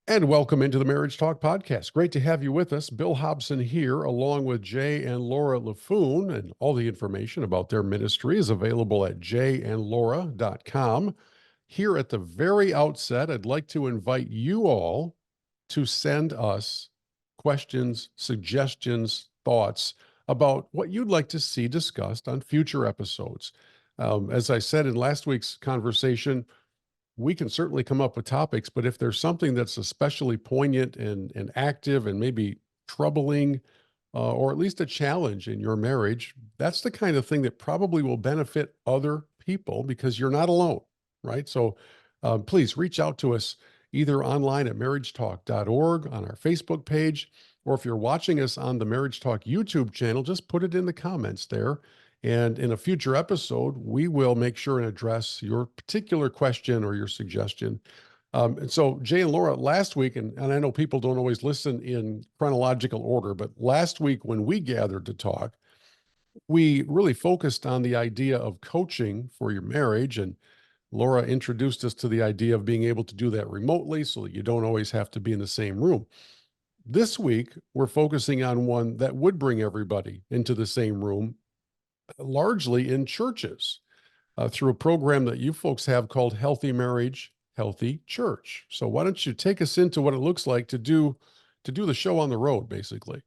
And welcome into the Marriage Talk podcast. Great to have you with us. Bill Hobson here, along with Jay and Laura LaFoon, and all the information about their ministry is available at jayandlaura.com. Here at the very outset, I'd like to invite you all to send us questions, suggestions, thoughts about what you'd like to see discussed on future episodes. As I said in last week's conversation, we can certainly come up with topics, but if there's something that's especially poignant and active and maybe troubling, or at least a challenge in your marriage, that's the kind of thing that probably will benefit other people because you're not alone, right? So please reach out to us either online at marriagetalk.org, on our Facebook page, or if you're watching us on the Marriage Talk YouTube channel, just put it in the comments there. And in a future episode, we will make sure and address your particular question or your suggestion. And so, Jay and Laura, last week, and I know people don't always listen in chronological order, but last week when we gathered to talk, we really focused on the idea of coaching for your marriage. And Laura introduced us to the idea of being able to do that remotely so that you don't always have to be in the same room. This week, we're focusing on one that would bring everybody into the same room, largely in churches, through a program that you folks have called Healthy Marriage, Healthy Church. So why don't you take us into what it looks like to do the show on the road, basically?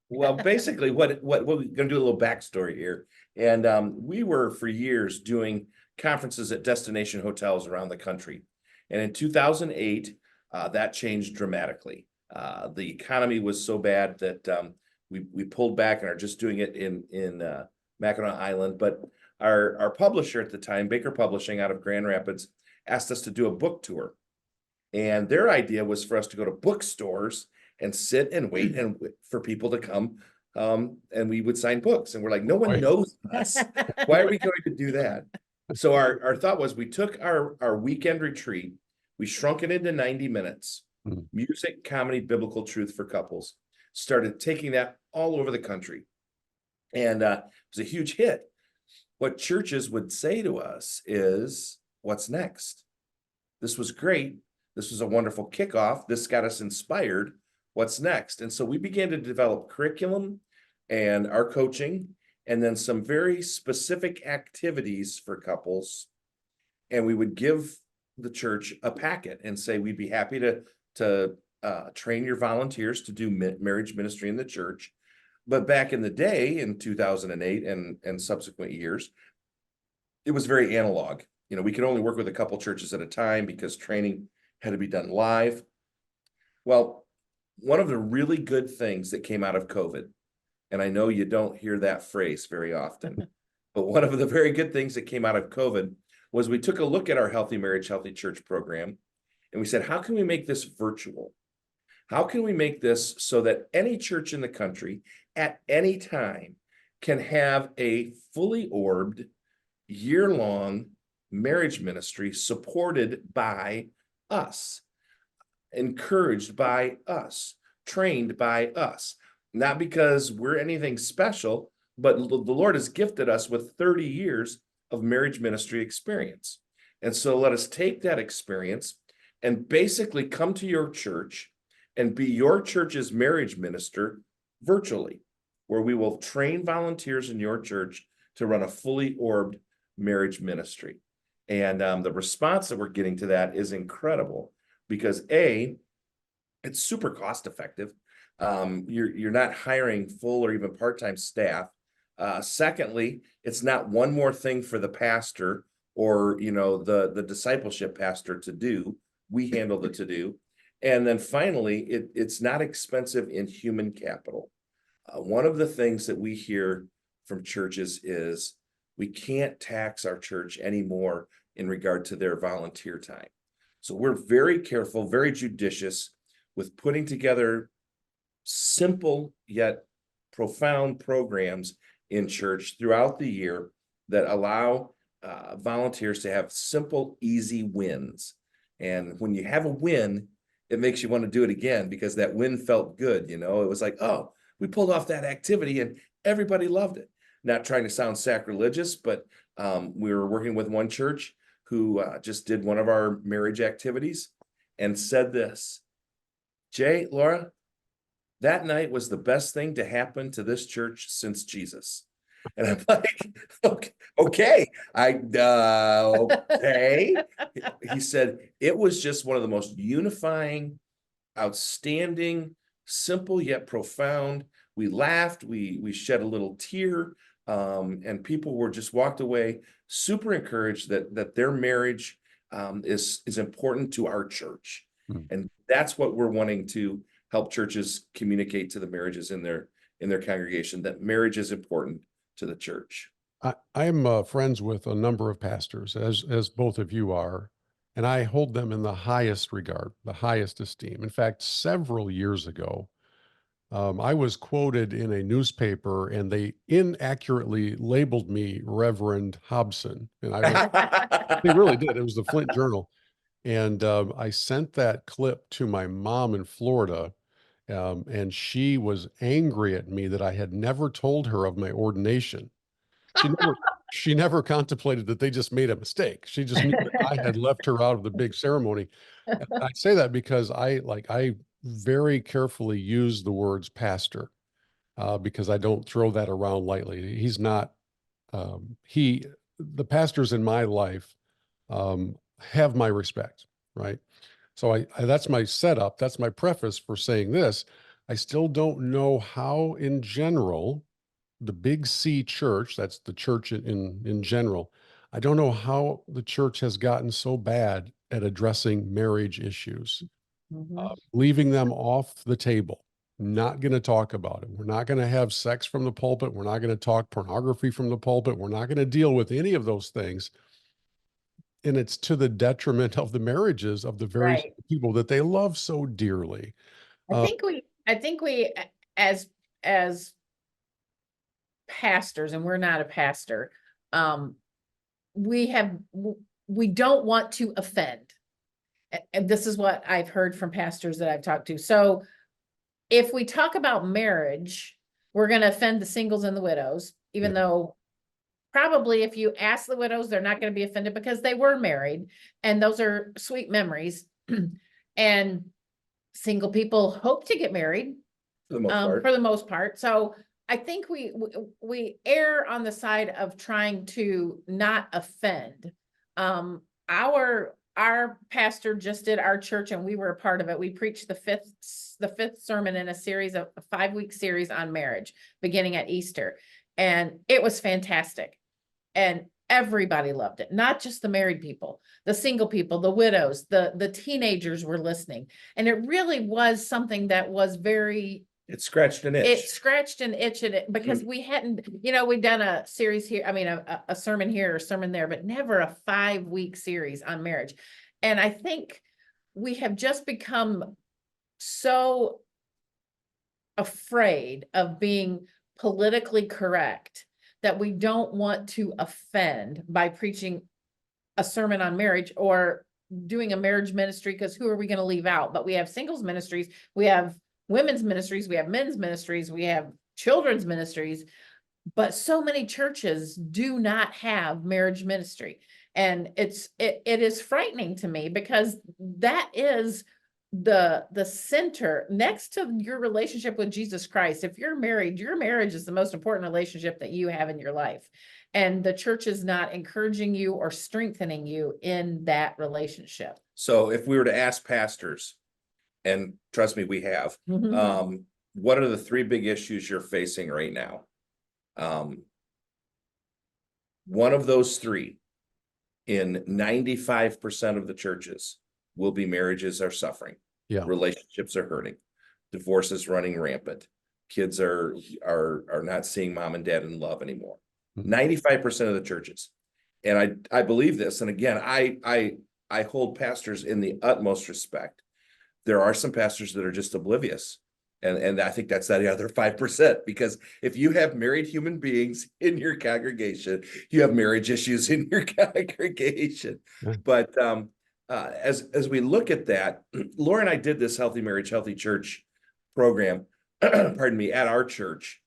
Well, basically, what we're going to do a little backstory here, and we were for years doing conferences at destination hotels around the country, and in 2008, that changed dramatically. The economy was so bad that we pulled back and are just doing it in Mackinac Island. But our publisher at the time, Baker Publishing out of Grand Rapids, asked us to do a book tour, and their idea was for us to go to bookstores and sit and wait and for people to come, and we would sign books. And we're like, no one Right. knows us. Why are we going to do that? So our thought was we took our weekend retreat, we shrunk it into 90 minutes, Mm. music, comedy, biblical truth for couples, started taking that all over the country. And it was a huge hit. What churches would say to us is, what's next? This was great. This was a wonderful kickoff. This got us inspired. What's next? And so we began to develop curriculum and our coaching, and then some very specific activities for couples. And we would give the church a packet and say, we'd be happy to train your volunteers to do marriage ministry in the church. But back in the day, in 2008 and subsequent years, it was very analog. We could only work with a couple churches at a time because training had to be done live. Well, one of the really good things that came out of COVID, and I know you don't hear that phrase very often, but one of the very good things that came out of COVID was we took a look at our Healthy Marriage, Healthy Church program, and we said, how can we make this virtual? How can we make this so that any church in the country at any time can have a fully orbed, year-long marriage ministry supported by us, encouraged by us, trained by us, not because we're anything special, but the Lord has gifted us with 30 years of marriage ministry experience. And so let us take that experience and basically come to your church and be your church's marriage minister virtually, where we will train volunteers in your church to run a fully orbed marriage ministry. And the response that we're getting to that is incredible because it's super cost effective. You're not hiring full or even part-time staff. Secondly, it's not one more thing for the pastor or the discipleship pastor to do. We handle the to-do. And then finally, it's not expensive in human capital. One of the things that we hear from churches is we can't tax our church anymore in regard to their volunteer time. So we're very careful, very judicious with putting together simple yet profound programs in church throughout the year that allow volunteers to have simple, easy wins. And when you have a win, it makes you want to do it again because that win felt good. It was like, oh, we pulled off that activity and everybody loved it. Not trying to sound sacrilegious, but we were working with one church who just did one of our marriage activities and said this: Jay, Laura, that night was the best thing to happen to this church since Jesus. And I'm like, okay. Okay. He said, it was just one of the most unifying, outstanding, simple yet profound. We laughed, we shed a little tear, and people were just walked away super encouraged that their marriage is important to our church. Hmm. And that's what we're wanting to help churches communicate to the marriages in their congregation, that marriage is important to the church. I'm friends with a number of pastors, as both of you are, and I hold them in the highest regard, the highest esteem. In fact, several years ago, I was quoted in a newspaper, and they inaccurately labeled me Reverend Hobson, and they really did. It was the Flint Journal, and I sent that clip to my mom in Florida. And she was angry at me that I had never told her of my ordination. She never she never contemplated that they just made a mistake. She just knew that I had left her out of the big ceremony. And I say that because I very carefully use the words pastor, because I don't throw that around lightly. He's not he the pastors in my life have my respect, right? So I that's my setup. That's my preface for saying this. I still don't know how, in general, the Big C church, that's the church in general, I don't know how the church has gotten so bad at addressing marriage issues, leaving them off the table. Not going to talk about it. We're not going to have sex from the pulpit. We're not going to talk pornography from the pulpit. We're not going to deal with any of those things. And it's to the detriment of the marriages of the very Right. people that they love so dearly. Uh, I think we as pastors, and we're not a pastor, we don't want to offend. And this is what I've heard from pastors that I've talked to. So if we talk about marriage, we're going to offend the singles and the widows, even though probably if you ask the widows, they're not going to be offended because they were married and those are sweet memories. And single people hope to get married For the most part. for the most part. So I think we err on the side of trying to not offend. Our pastor just did our church, and we were a part of it. We preached the fifth sermon in a 5-week series on marriage, beginning at Easter, and it was fantastic. And everybody loved it, not just the married people, the single people, the widows, the teenagers were listening. And it really was something that was very, It scratched an itch. it scratched an itch in it because we hadn't, we'd done a series here, a sermon here, a sermon there, but never a 5-week series on marriage. And I think we have just become so afraid of being politically correct that we don't want to offend by preaching a sermon on marriage or doing a marriage ministry, because who are we going to leave out? But we have singles ministries, we have women's ministries, we have men's ministries, we have children's ministries, but so many churches do not have marriage ministry. And it is frightening to me, because that is the center next to your relationship with Jesus Christ. If you're married, your marriage is the most important relationship that you have in your life. And the church is not encouraging you or strengthening you in that relationship. So if we were to ask pastors, and trust me, we have, what are the 3 big issues you're facing right now? One of those 3 in 95% of the churches will be marriages are suffering. Yeah. Relationships are hurting. Divorce is running rampant. Kids are not seeing mom and dad in love anymore. 95% of the churches. And I believe this. And again, I hold pastors in the utmost respect. There are some pastors that are just oblivious. And I think that's that other 5%, because if you have married human beings in your congregation, you have marriage issues in your congregation. Yeah. But as we look at that, Laura and I did this Healthy Marriage, Healthy Church program, pardon me, at our church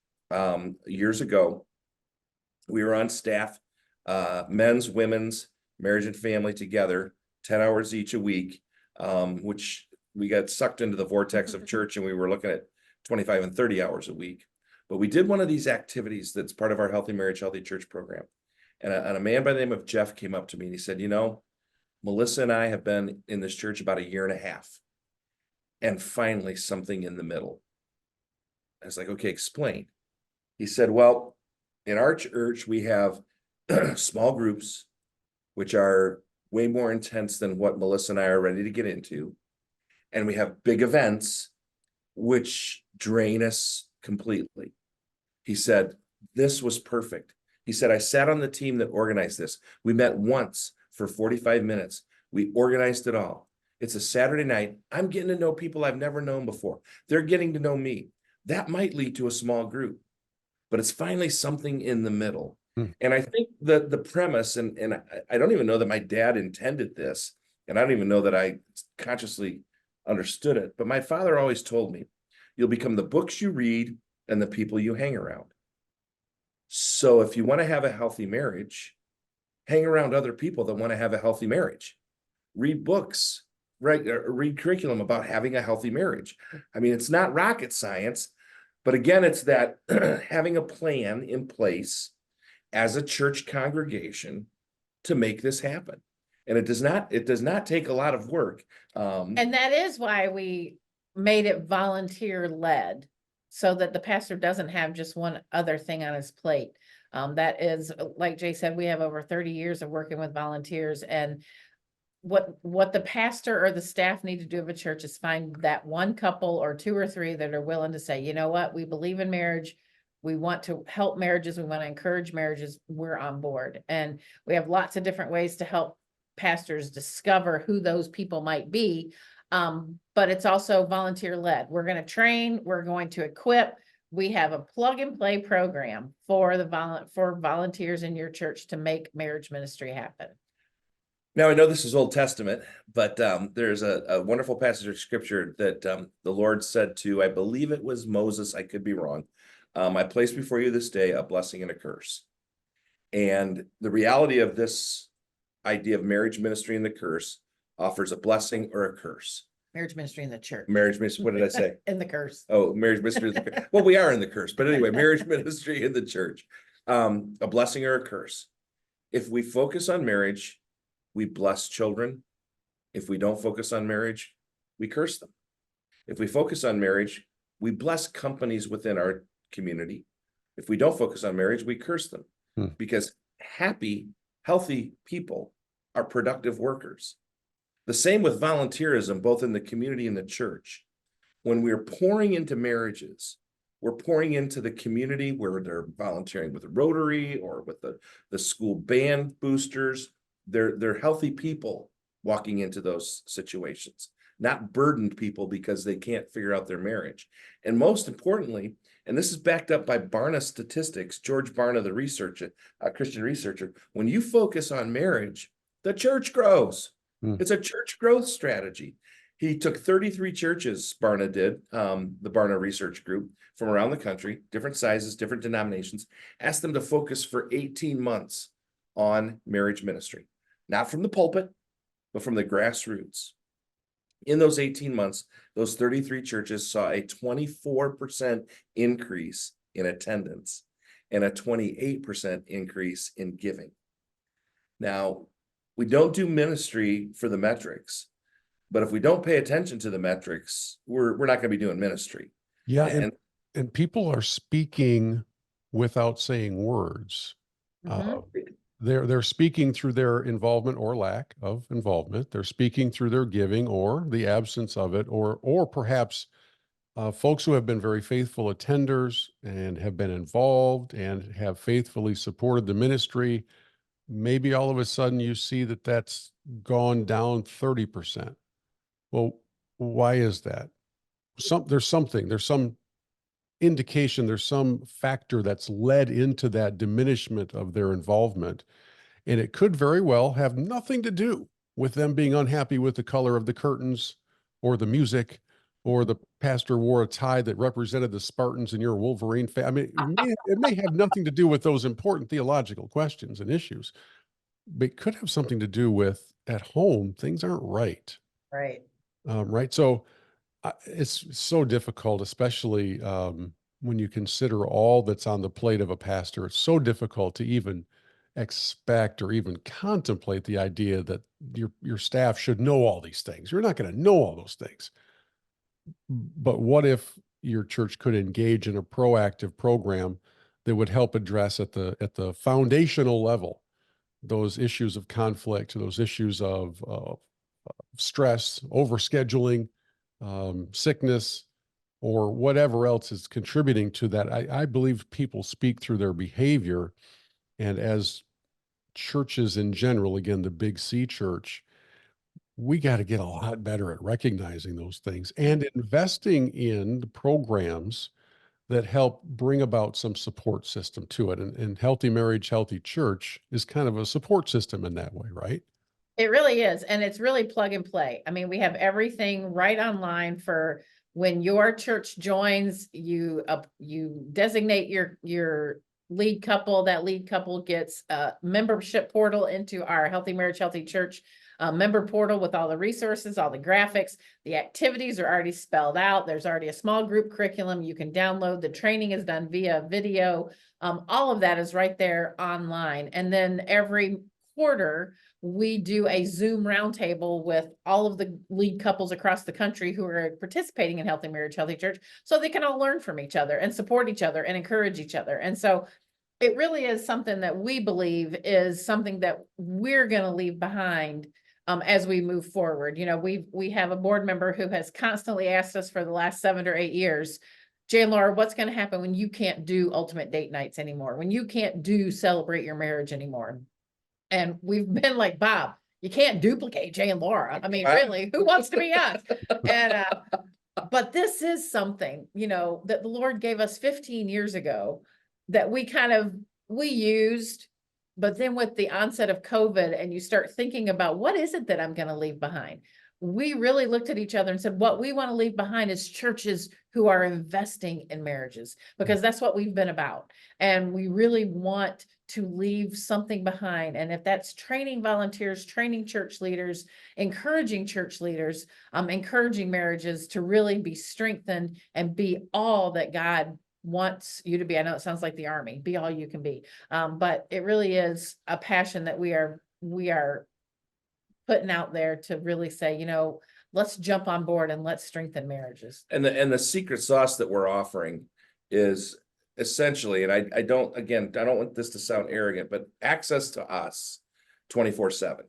years ago. We were on staff, men's, women's, marriage and family together, 10 hours each a week, which we got sucked into the vortex of church, and we were looking at 25 and 30 hours a week. But we did one of these activities that's part of our Healthy Marriage, Healthy Church program. And a man by the name of Jeff came up to me and he said, you know, Melissa and I have been in this church about 1.5 years. And finally, something in the middle. I was like, okay, explain. He said, well, in our church, we have small groups, which are way more intense than what Melissa and I are ready to get into. And we have big events, which drain us completely. He said, this was perfect. He said, I sat on the team that organized this. We met once for 45 minutes. We organized it all. It's a Saturday night. I'm getting to know people I've never known before. They're getting to know me. That might lead to a small group, but it's finally something in the middle. And I think that the premise, and I don't even know that my dad intended this, and I don't even know that I consciously understood it, but my father always told me, you'll become the books you read and the people you hang around. So if you want to have a healthy marriage, hang around other people that want to have a healthy marriage. Read books, right? Read curriculum about having a healthy marriage. I mean, it's not rocket science, but again, it's that having a plan in place as a church congregation to make this happen. And it does not take a lot of work. And that is why we made it volunteer led, so that the pastor doesn't have just one other thing on his plate. That is, like Jay said, we have over 30 years of working with volunteers, and what the pastor or the staff need to do of a church is find that one couple or 2 or 3 that are willing to say, you know what, we believe in marriage. We want to help marriages. We want to encourage marriages. We're on board. And we have lots of different ways to help pastors discover who those people might be. But it's also volunteer led. We're going to train, we're going to equip. We have a plug and play program for for volunteers in your church to make marriage ministry happen. Now, I know this is Old Testament, but there's a wonderful passage of scripture that the Lord said to, I believe it was Moses, I could be wrong. I place before you this day a blessing and a curse. And the reality of this idea of marriage ministry and the curse offers a blessing or a curse. Marriage ministry in the church. Marriage ministry, what did I say? In the curse. Oh, marriage ministry. Well, we are in the curse, but anyway, marriage ministry in the church. A blessing or a curse. If we focus on marriage, we bless children. If we don't focus on marriage, we curse them. If we focus on marriage, we bless companies within our community. If we don't focus on marriage, we curse them. Because happy, healthy people are productive workers. The same with volunteerism, both in the community and the church. When we're pouring into marriages, we're pouring into the community where they're volunteering with the Rotary or with the school band boosters. They're healthy people walking into those situations, not burdened people because they can't figure out their marriage. And most importantly, and this is backed up by Barna statistics, George Barna, the researcher, Christian researcher, when you focus on marriage, the church grows. It's a church growth strategy. He took 33 churches, Barna did, the Barna Research Group, from around the country, different sizes, different denominations, asked them to focus for 18 months on marriage ministry, not from the pulpit, but from the grassroots. In those 18 months, those 33 churches saw a 24% increase in attendance and a 28% increase in giving. Now, we don't do ministry for the metrics, but if we don't pay attention to the metrics, we're not going to be doing ministry. Yeah, and people are speaking without saying words. They're speaking through their involvement or lack of involvement. They're speaking through their giving or the absence of it, or perhaps folks who have been very faithful attenders and have been involved and have faithfully supported the ministry. Maybe all of a sudden you see that that's gone down 30%. Well, why is that? There's some indication, there's some factor that's led into that diminishment of their involvement. And it could very well have nothing to do with them being unhappy with the color of the curtains or the music, or the pastor wore a tie that represented the Spartans and you're a Wolverine fan. I mean, it may have nothing to do with those important theological questions and issues, but it could have something to do with at home, things aren't right. Right. Right. So it's so difficult, especially when you consider all that's on the plate of a pastor. It's so difficult to even expect or even contemplate the idea that your staff should know all these things. You're not going to know all those things. But what if your church could engage in a proactive program that would help address at the foundational level those issues of conflict, those issues of stress, overscheduling, sickness, or whatever else is contributing to that. I believe people speak through their behavior. And as churches in general, again, the big C church, we got to get a lot better at recognizing those things and investing in the programs that help bring about some support system to it. And Healthy Marriage, Healthy Church is kind of a support system in that way, right? It really is. And it's really plug and play. I mean, we have everything right online for when your church joins, you designate your lead couple. That lead couple gets a membership portal into our Healthy Marriage, Healthy Church member portal with all the resources, all the graphics. The activities are already spelled out. There's already a small group curriculum you can download. The training is done via video. All of that is right there online. And then every quarter, we do a Zoom roundtable with all of the lead couples across the country who are participating in Healthy Marriage, Healthy Church, so they can all learn from each other and support each other and encourage each other. And so it really is something that we believe is something that we're going to leave behind as we move forward. You know, we have a board member who has constantly asked us for the last 7 or 8 years, Jay and Laura, what's going to happen when you can't do ultimate date nights anymore, when you can't do celebrate your marriage anymore? And we've been like, Bob, you can't duplicate Jay and Laura. I mean, really, who wants to be us? And but this is something, you know, that the Lord gave us 15 years ago that we used. But then with the onset of COVID, and you start thinking about what is it that I'm going to leave behind? We really looked at each other and said, what we want to leave behind is churches who are investing in marriages, because that's what we've been about. And we really want to leave something behind. And if that's training volunteers, training church leaders, encouraging marriages to really be strengthened and be all that God wants you to be. I know it sounds like the army, be all you can be. But it really is a passion that we are putting out there to really say, you know, let's jump on board and let's strengthen marriages. And the secret sauce that we're offering is essentially, and I don't want this to sound arrogant, but access to us 24/7.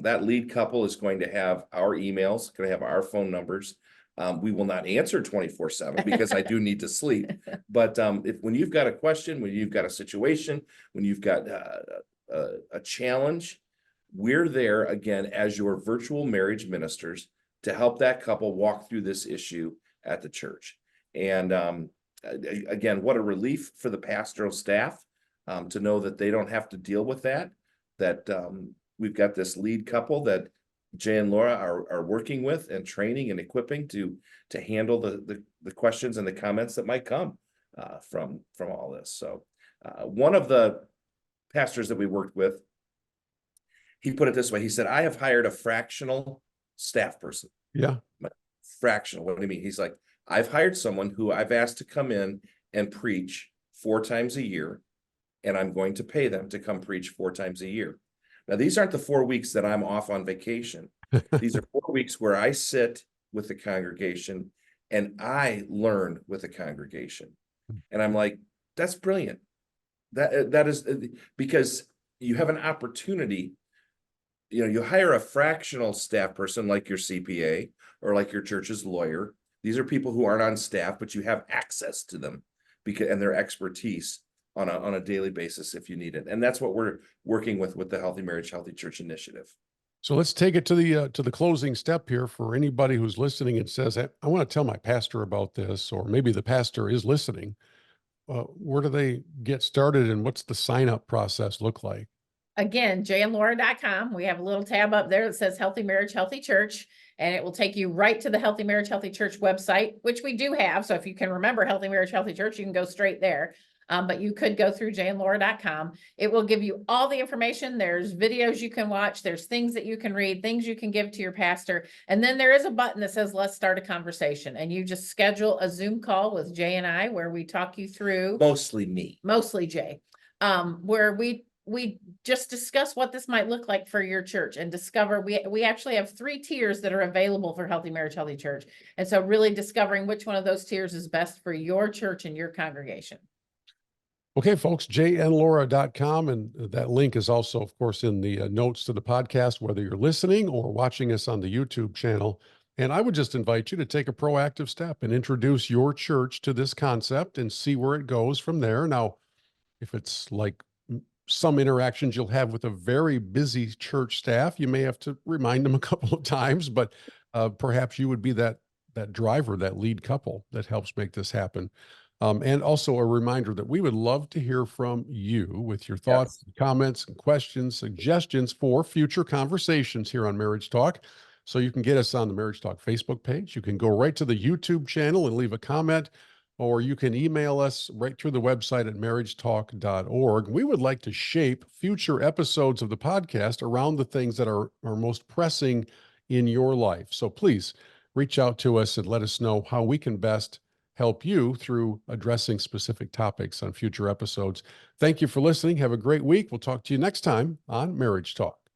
That lead couple is going to have our emails, going to have our phone numbers. We will not answer 24/7 because I do need to sleep. But when you've got a question, when you've got a situation, when you've got a challenge, we're there again as your virtual marriage ministers to help that couple walk through this issue at the church. And again, what a relief for the pastoral staff to know that they don't have to deal with that we've got this lead couple that Jay and Laura are working with and training and equipping to handle the questions and the comments that might come from all this. So one of the pastors that we worked with, he put it this way. He said, I have hired a fractional staff person. Yeah. Fractional. What do you mean? He's like, I've hired someone who I've asked to come in and preach 4 times a year, and I'm going to pay them to come preach 4 times a year. Now, these aren't the 4 weeks that I'm off on vacation. These are 4 weeks where I sit with the congregation and I learn with the congregation. And I'm like, that's brilliant. That is because you have an opportunity. You know, you hire a fractional staff person like your CPA or like your church's lawyer. These are people who aren't on staff, but you have access to them and their expertise on a daily basis if you need it. And that's what we're working with the Healthy Marriage, Healthy Church initiative. So let's take it to the closing step here for anybody who's listening and says, I want to tell my pastor about this, or maybe the pastor is listening. Where do they get started, and what's the sign-up process look like? Again, jayandlaura.com. We have a little tab up there that says Healthy Marriage, Healthy Church, and it will take you right to the Healthy Marriage, Healthy Church website, which we do have. So if you can remember Healthy Marriage, Healthy Church, you can go straight there. But you could go through jayandlaura.com. It will give you all the information. There's videos you can watch. There's things that you can read, things you can give to your pastor. And then there is a button that says, let's start a conversation. And you just schedule a Zoom call with Jay and I, where we talk you through, mostly Jay, where we just discuss what this might look like for your church and discover, we actually have 3 tiers that are available for Healthy Marriage, Healthy Church. And so really discovering which one of those tiers is best for your church and your congregation. Okay, folks, jayandlaura.com. And that link is also, of course, in the notes to the podcast, whether you're listening or watching us on the YouTube channel. And I would just invite you to take a proactive step and introduce your church to this concept and see where it goes from there. Now, if it's like some interactions you'll have with a very busy church staff, you may have to remind them a couple of times, but perhaps you would be that driver, that lead couple that helps make this happen. And also a reminder that we would love to hear from you with your thoughts, comments, and questions, suggestions for future conversations here on Marriage Talk. So you can get us on the Marriage Talk Facebook page. You can go right to the YouTube channel and leave a comment, or you can email us right through the website at marriagetalk.org. We would like to shape future episodes of the podcast around the things that are most pressing in your life. So please reach out to us and let us know how we can best help you through addressing specific topics on future episodes. Thank you for listening. Have a great week. We'll talk to you next time on Marriage Talk.